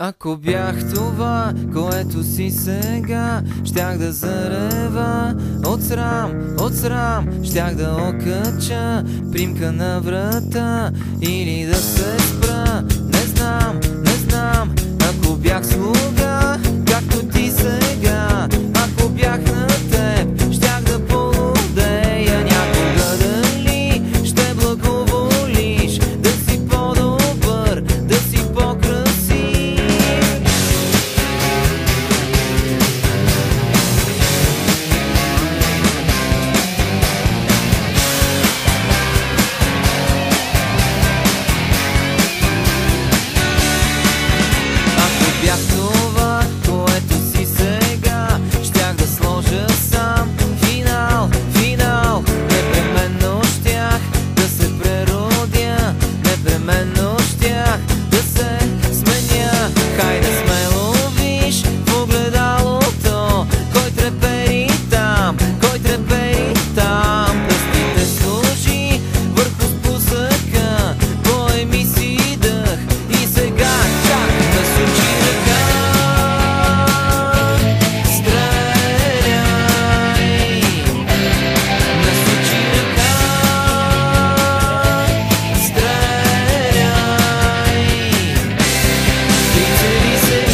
Ако бях това, което си сега, щях да зарева от срам, щях да окача примка на врата или да се спра. Не знам, ако бях слуга, както ти сега, ако бях на теб, щях да полудея някога. Дали ще благоволиш да си по-добър, да си по-красив? Ако бях това, което си сега, щях да сложа сам финал. Непременно щях да се преродя, непременно щях да се сменя. Хайде смело виж в огледалото, кой трепери там, пръстите сложи върху спусъка, поеми си дъх и сега чак насочи ръка. Стреляй, насочи ръка. Стреляй, прицели се и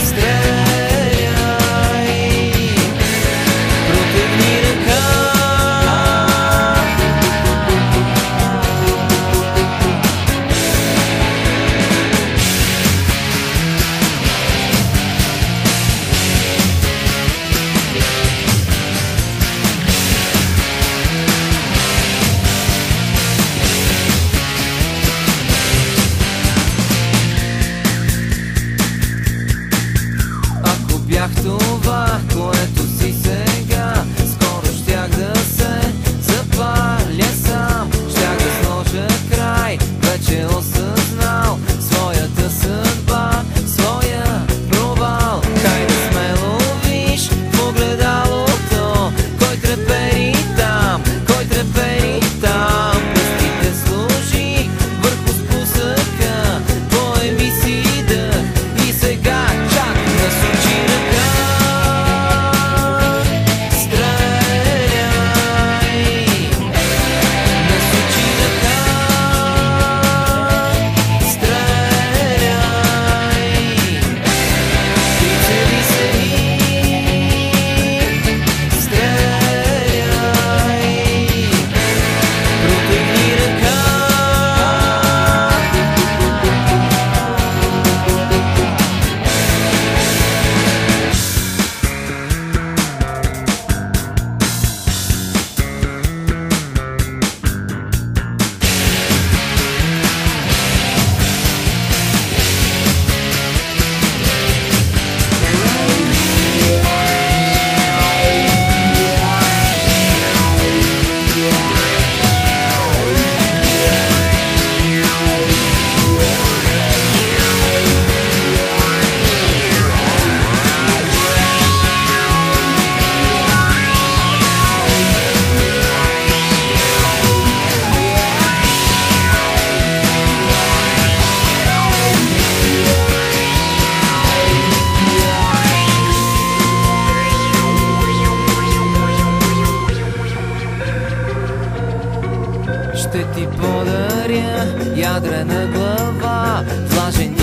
стреляй, протегни ръка. Ако бях това, което си сега, скоро щях да се запаля сам, щях да сложа край, вече осъзнал своята съдба, своя провал. Хайде смело виж в огледалото, кой трепери там, пръстите сложи върху спусъка, поеми си дъх и сега чак насочи ръка. Стреляй, насочи ръка. Стреляй, прицели се и стреляй, протегни ръка. Ще ти подаря ядрена глава, влажен